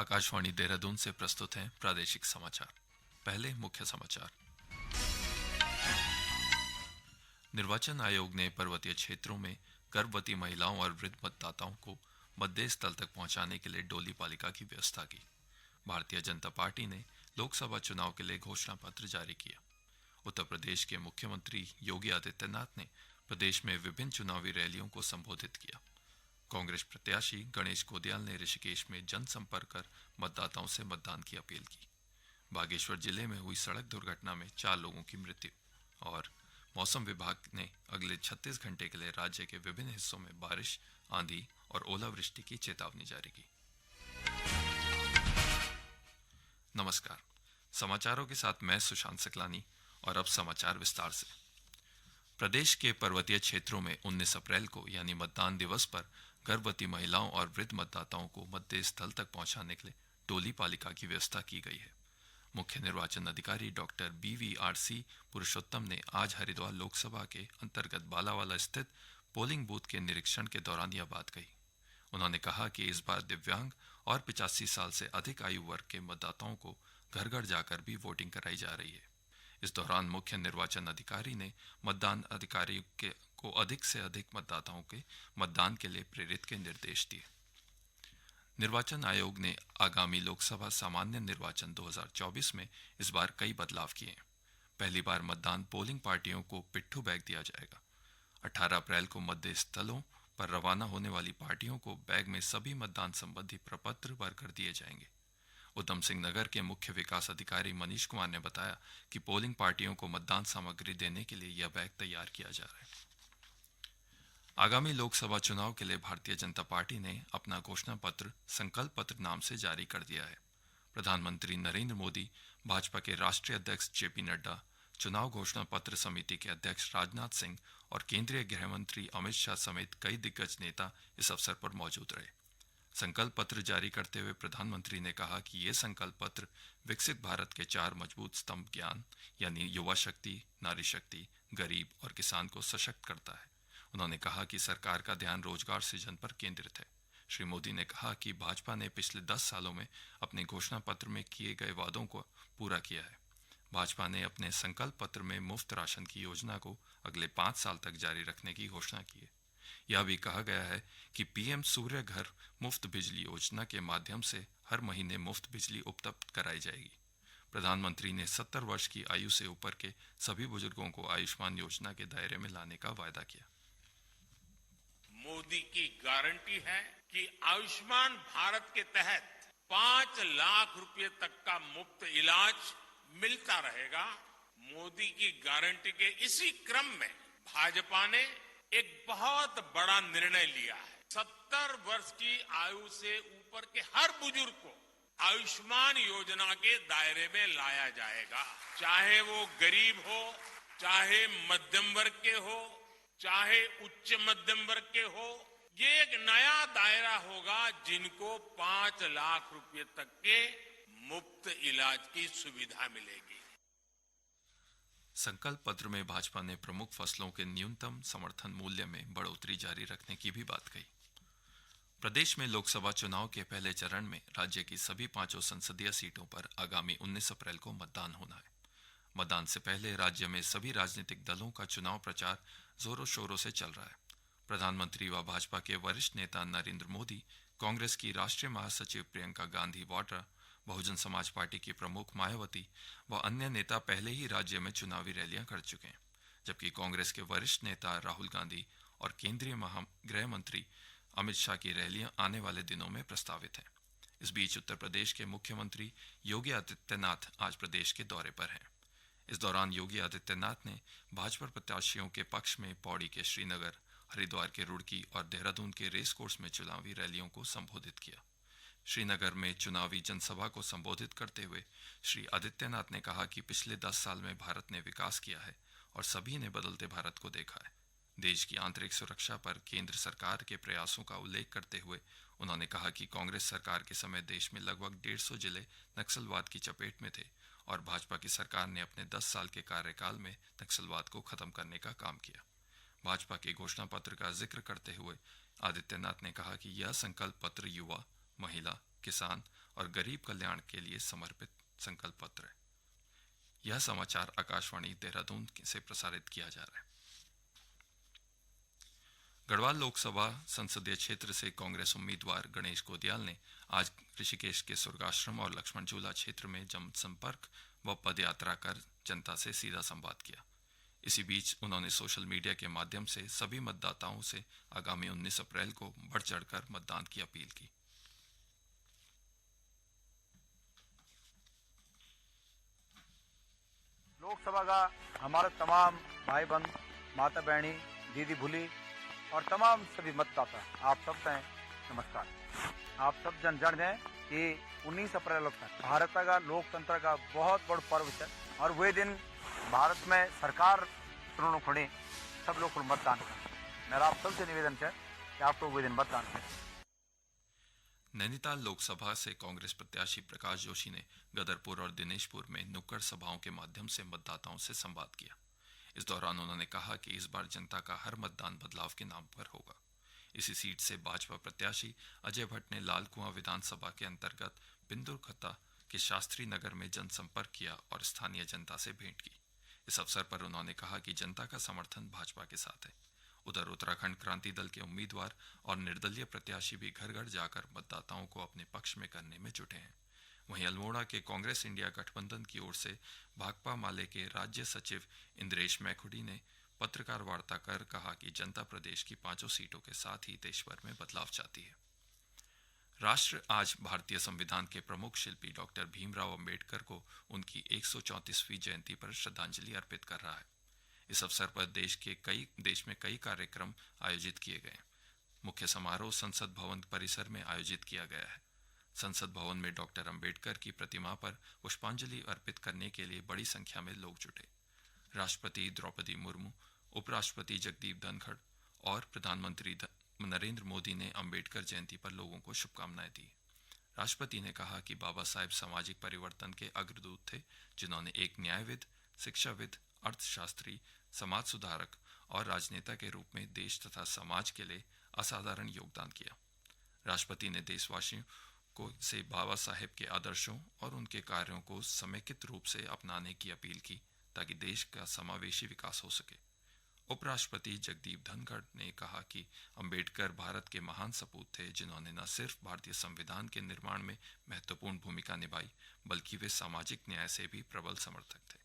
आकाशवाणी देहरादून से प्रस्तुत हैं प्रादेशिक समाचार। पहले मुख्य समाचार। निर्वाचन आयोग ने पर्वतीय क्षेत्रों में गर्भवती महिलाओं और वृद्ध मतदाताओं को मतदेय स्थल तक पहुंचाने के लिए डोली पालिका की व्यवस्था की। भारतीय जनता पार्टी ने लोकसभा चुनाव के लिए घोषणा पत्र जारी किया। उत्तर प्रदेश के मुख्यमंत्री योगी आदित्यनाथ ने प्रदेश में विभिन्न चुनावी रैलियों को संबोधित किया। कांग्रेस प्रत्याशी गणेश गोदियाल ने ऋषिकेश में जनसंपर्क कर मतदाताओं से मतदान की अपील की। बागेश्वर जिले में हुई सड़क दुर्घटना में 4 लोगों की मृत्यु। और मौसम विभाग ने अगले 36 घंटे के लिए राज्य के विभिन्न हिस्सों में बारिश, आंधी और ओलावृष्टि की चेतावनी जारी की। नमस्कार, समाचारों के साथ मैं सुशांत सकलानी। और अब समाचार विस्तार से। प्रदेश के पर्वतीय क्षेत्रों में 19 अप्रैल को यानी मतदान दिवस पर गर्भवती महिलाओं और वृद्ध मतदाताओं को मतदेय स्थल तक पहुंचाने के लिए टोली पालिका की व्यवस्था की गई है। मुख्य निर्वाचन अधिकारी डॉक्टर BVRC पुरुषोत्तम ने आज हरिद्वार लोकसभा के अंतर्गत बालावाला स्थित पोलिंग बूथ के निरीक्षण के दौरान यह बात कही। उन्होंने कहा कि इस बार दिव्यांग और 85 साल से अधिक आयु वर्ग के मतदाताओं को घर घर जाकर भी वोटिंग कराई जा रही है। इस दौरान मुख्य निर्वाचन अधिकारी ने मतदान अधिकारियों को अधिक से अधिक मतदाताओं के मतदान के लिए प्रेरित के निर्देश दिए। निर्वाचन आयोग ने आगामी लोकसभा सामान्य निर्वाचन 2024 में इस बार कई बदलाव किए हैं। पहली बार मतदान पोलिंग पार्टियों को पिट्ठू बैग दिया जाएगा। 18 अप्रैल को मतदेय स्थलों पर रवाना होने वाली पार्टियों को बैग में सभी मतदान संबंधी प्रपत्र भरकर दिए जाएंगे। उधम सिंह नगर के मुख्य विकास अधिकारी मनीष कुमार ने बताया कि पोलिंग पार्टियों को मतदान सामग्री देने के लिए यह बैग तैयार किया जा रहा है। आगामी लोकसभा चुनाव के लिए भारतीय जनता पार्टी ने अपना घोषणा पत्र संकल्प पत्र नाम से जारी कर दिया है। प्रधानमंत्री नरेंद्र मोदी, भाजपा के राष्ट्रीय अध्यक्ष JP नड्डा, चुनाव घोषणा पत्र समिति के अध्यक्ष राजनाथ सिंह और केंद्रीय गृह मंत्री अमित शाह समेत कई दिग्गज नेता इस अवसर पर मौजूद रहे। संकल्प पत्र जारी करते हुए प्रधानमंत्री ने कहा कि यह संकल्प पत्र विकसित भारत के 4 मजबूत स्तंभ ज्ञान यानी युवा शक्ति, नारी शक्ति, गरीब और किसान को सशक्त करता है। उन्होंने कहा कि सरकार का ध्यान रोजगार सृजन पर केंद्रित है। श्री मोदी ने कहा कि भाजपा ने पिछले 10 सालों में अपने घोषणा पत्र में किए गए वादों को पूरा किया है। भाजपा ने अपने संकल्प पत्र में मुफ्त राशन की योजना को अगले 5 साल तक जारी रखने की घोषणा की है। यह भी कहा गया है कि PM सूर्य घर मुफ्त बिजली योजना के माध्यम से हर महीने मुफ्त बिजली उपलब्ध कराई जाएगी। प्रधानमंत्री ने 70 वर्ष की आयु से ऊपर के सभी बुजुर्गों को आयुष्मान योजना के दायरे में लाने का वायदा किया। मोदी की गारंटी है कि आयुष्मान भारत के तहत 5 लाख रुपए तक का मुफ्त इलाज मिलता रहेगा। मोदी की गारंटी के इसी क्रम में भाजपा ने एक बहुत बड़ा निर्णय लिया है। 70 वर्ष की आयु से ऊपर के हर बुजुर्ग को आयुष्मान योजना के दायरे में लाया जाएगा। चाहे वो गरीब हो, चाहे मध्यम वर्ग के हो, चाहे उच्च मध्यम वर्ग के हो, ये एक नया दायरा होगा जिनको 5 लाख रुपए तक के मुफ्त इलाज की सुविधा मिलेगी। संकल्प पत्र में भाजपा ने प्रमुख फसलों के न्यूनतम समर्थन मूल्य में बढ़ोतरी जारी रखने की भी बात कही। प्रदेश में लोकसभा चुनाव के पहले चरण में राज्य की सभी 5 संसदीय सीटों पर आगामी 19 अप्रैल को मतदान होना है। मतदान से पहले राज्य में सभी राजनीतिक दलों का चुनाव प्रचार जोरों शोरों से चल रहा है। प्रधानमंत्री व भाजपा के वरिष्ठ नेता नरेंद्र मोदी, कांग्रेस की राष्ट्रीय महासचिव प्रियंका गांधी वाड्रा, बहुजन समाज पार्टी की प्रमुख मायावती व अन्य नेता पहले ही राज्य में चुनावी रैलियां कर चुके हैं, जबकि कांग्रेस के वरिष्ठ नेता राहुल गांधी और केंद्रीय गृह मंत्री अमित शाह की रैलियां आने वाले दिनों में प्रस्तावित हैं। इस बीच उत्तर प्रदेश के मुख्यमंत्री योगी आदित्यनाथ आज प्रदेश के दौरे पर हैं। इस दौरान योगी आदित्यनाथ ने भाजपा प्रत्याशियों के पक्ष में पौड़ी के श्रीनगर, हरिद्वार के रुड़की और देहरादून के रेस कोर्स में चुनावी रैलियों को संबोधित किया। श्रीनगर में चुनावी जनसभा को संबोधित करते हुए श्री आदित्यनाथ ने कहा कि पिछले 10 साल में भारत ने विकास किया है और सभी ने बदलते भारत को देखा है। देश की आंतरिक सुरक्षा पर केंद्र सरकार के प्रयासों का उल्लेख करते हुए उन्होंने कहा कि कांग्रेस सरकार के समय देश में लगभग 150 जिले नक्सलवाद की चपेट में थे और भाजपा की सरकार ने अपने 10 साल के कार्यकाल में नक्सलवाद को खत्म करने का काम किया। भाजपा के घोषणा पत्र का जिक्र करते हुए आदित्यनाथ ने कहा कि यह संकल्प पत्र युवा, महिला, किसान और गरीब कल्याण के लिए समर्पित संकल्प पत्र है। यह समाचार आकाशवाणी देहरादून से प्रसारित किया जा रहा है। गढ़वाल लोकसभा संसदीय क्षेत्र से कांग्रेस उम्मीदवार गणेश गोदियाल ने आज ऋषिकेश के स्वर्गाश्रम और लक्ष्मण झूला क्षेत्र में जनसंपर्क व पदयात्रा कर जनता से सीधा संवाद किया। इसी बीच उन्होंने सोशल मीडिया के माध्यम से सभी मतदाताओं से आगामी 19 अप्रैल को बढ़ चढ़कर मतदान की अपील की। लोकसभा का हमारे तमाम भाई बहन, माता बहनी, दीदी भूली और तमाम सभी मतदाता, आप सब हैं नमस्कार। आप सब जन हैं कि 19 अप्रैल तक भारत का लोकतंत्र का बहुत बड़ा पर्व है और वही दिन भारत में सरकार चुनाव खड़ी, सब लोग को मतदान करें। मेरा आप सबसे निवेदन है कि आप लोग वही दिन मतदान करें। नैनीताल लोकसभा से कांग्रेस प्रत्याशी प्रकाश जोशी ने गदरपुर और दिनेशपुर में नुक्कड़ सभाओं के माध्यम से मतदाताओं से संवाद किया। इस दौरान उन्होंने कहा कि इस बार जनता का हर मतदान बदलाव के नाम पर होगा। इसी सीट से भाजपा प्रत्याशी अजय भट्ट ने लाल कुआं विधानसभा के अंतर्गत बिंदुरखत्ता के शास्त्री नगर में जनसंपर्क किया और स्थानीय जनता से भेंट की। इस अवसर पर उन्होंने कहा कि जनता का समर्थन भाजपा के साथ है। उधर उत्तराखंड क्रांति दल के उम्मीदवार और निर्दलीय प्रत्याशी भी घर घर जाकर मतदाताओं को अपने पक्ष में करने में जुटे हैं। वहीं अल्मोड़ा के कांग्रेस इंडिया गठबंधन की ओर से भाकपा माले के राज्य सचिव इंद्रेश मैखुडी ने पत्रकार वार्ता कर कहा कि जनता प्रदेश की 5 सीटों के साथ ही देश भर में बदलाव चाहती है। राष्ट्र आज भारतीय संविधान के प्रमुख शिल्पी डॉक्टर भीमराव अंबेडकर को उनकी 134वीं जयंती पर श्रद्धांजलि अर्पित कर रहा है। इस अवसर पर देश में कई कार्यक्रम आयोजित किए गए। मुख्य समारोह संसद भवन परिसर में आयोजित किया गया है। संसद भवन में डॉक्टर अंबेडकर की प्रतिमा पर पुष्पांजलि अर्पित करने के लिए बड़ी संख्या में लोग जुटे। राष्ट्रपति द्रौपदी मुर्मू, उपराष्ट्रपति जगदीप धनखड़ और प्रधानमंत्री नरेंद्र मोदी ने अंबेडकर जयंती पर लोगों को शुभकामनाएं दी। राष्ट्रपति ने कहा कि बाबा साहेब सामाजिक परिवर्तन के अग्रदूत थे, जिन्होंने एक न्यायविद, शिक्षाविद, अर्थशास्त्री, समाज सुधारक और राजनेता के रूप में देश तथा समाज के लिए असाधारण योगदान किया। राष्ट्रपति ने देशवासियों को से बाबा साहेब के आदर्शों और उनके कार्यों को समेकित रूप से अपनाने की अपील की ताकि देश का समावेशी विकास हो सके। उपराष्ट्रपति जगदीप धनखड़ ने कहा कि अंबेडकर भारत के महान सपूत थे, जिन्होंने न सिर्फ भारतीय संविधान के निर्माण में महत्वपूर्ण भूमिका निभाई, बल्कि वे सामाजिक न्याय से भी प्रबल समर्थक थे।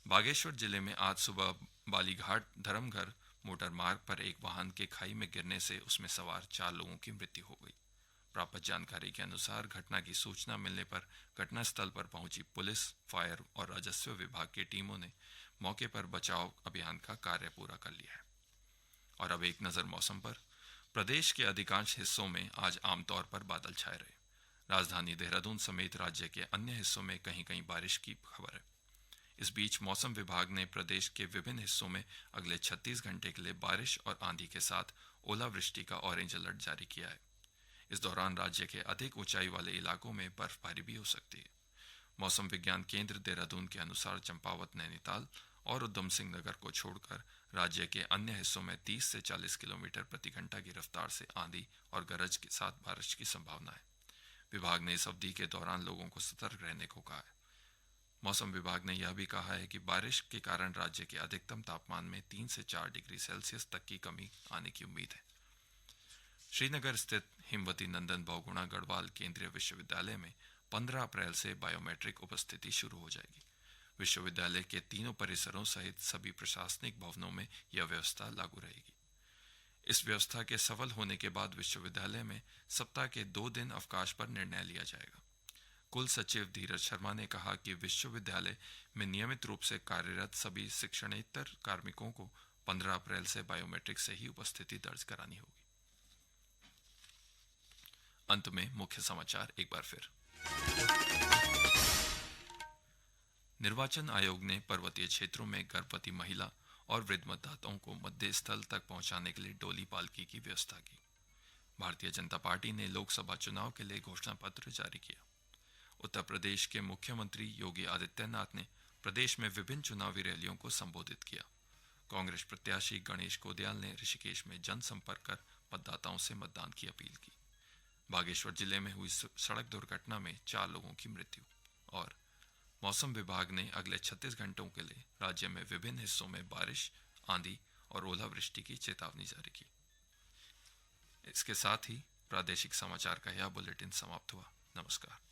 बागेश्वर जिले में आज सुबह बालीघाट धर्मघर मोटर मार्ग पर एक वाहन के खाई में गिरने से उसमें सवार 4 लोगों की मृत्यु हो गई। प्राप्त जानकारी के अनुसार घटना की सूचना मिलने पर घटनास्थल पर पहुंची पुलिस, फायर और राजस्व विभाग की टीमों ने मौके पर बचाव अभियान का कार्य पूरा कर लिया है। और अब एक नजर मौसम पर। प्रदेश के अधिकांश हिस्सों में आज आमतौर पर बादल छाए रहे। राजधानी देहरादून समेत राज्य के अन्य हिस्सों में कहीं कहीं बारिश की खबर है। इस बीच मौसम विभाग ने प्रदेश के विभिन्न हिस्सों में अगले 36 घंटे के लिए बारिश और आंधी के साथ ओलावृष्टि का ऑरेंज अलर्ट जारी किया है। इस दौरान राज्य के अधिक ऊंचाई वाले इलाकों में बर्फबारी भी हो सकती है। मौसम विज्ञान केंद्र देहरादून के अनुसार चंपावत, नैनीताल और उधम सिंह नगर को छोड़कर राज्य के अन्य हिस्सों में 30 से 40 किलोमीटर प्रति घंटा की रफ्तार से आंधी और गरज के साथ बारिश की संभावना है। विभाग ने इस अवधि के दौरान लोगों को सतर्क रहने को कहा है। मौसम विभाग ने यह भी कहा है कि बारिश के कारण राज्य के अधिकतम तापमान में 3 से 4 डिग्री सेल्सियस तक की कमी आने की उम्मीद है। श्रीनगर स्थित हिमवती नंदन बहुगुणा गढ़वाल केंद्रीय विश्वविद्यालय में 15 अप्रैल से बायोमेट्रिक उपस्थिति शुरू हो जाएगी। विश्वविद्यालय के तीनों परिसरों सहित सभी प्रशासनिक भवनों में यह व्यवस्था लागू रहेगी। इस व्यवस्था के सफल होने के बाद विश्वविद्यालय में सप्ताह के 2 दिन अवकाश पर निर्णय लिया जाएगा। कुल सचिव धीरज शर्मा ने कहा कि विश्वविद्यालय में नियमित रूप से कार्यरत सभी शिक्षणेतर कार्मिकों को 15 अप्रैल से बायोमेट्रिक से ही उपस्थिति दर्ज करानी होगी। अंत में मुख्य समाचार एक बार फिर। निर्वाचन आयोग ने पर्वतीय क्षेत्रों में गर्भवती महिला और वृद्ध मतदाताओं को मतदेय स्थल तक पहुंचाने के लिए डोली पालकी की व्यवस्था की। भारतीय जनता पार्टी ने लोकसभा चुनाव के लिए घोषणा पत्र जारी किया। उत्तर प्रदेश के मुख्यमंत्री योगी आदित्यनाथ ने प्रदेश में विभिन्न चुनावी रैलियों को संबोधित किया। कांग्रेस प्रत्याशी गणेश गोदियाल ने ऋषिकेश में जनसंपर्क कर मतदाताओं से मतदान की अपील की। बागेश्वर जिले में हुई सड़क दुर्घटना में 4 लोगों की मृत्यु। और मौसम विभाग ने अगले 36 घंटों के लिए राज्य में विभिन्न हिस्सों में बारिश, आंधी और ओलावृष्टि की चेतावनी जारी की। इसके साथ ही प्रादेशिक समाचार का यह बुलेटिन समाप्त हुआ। नमस्कार।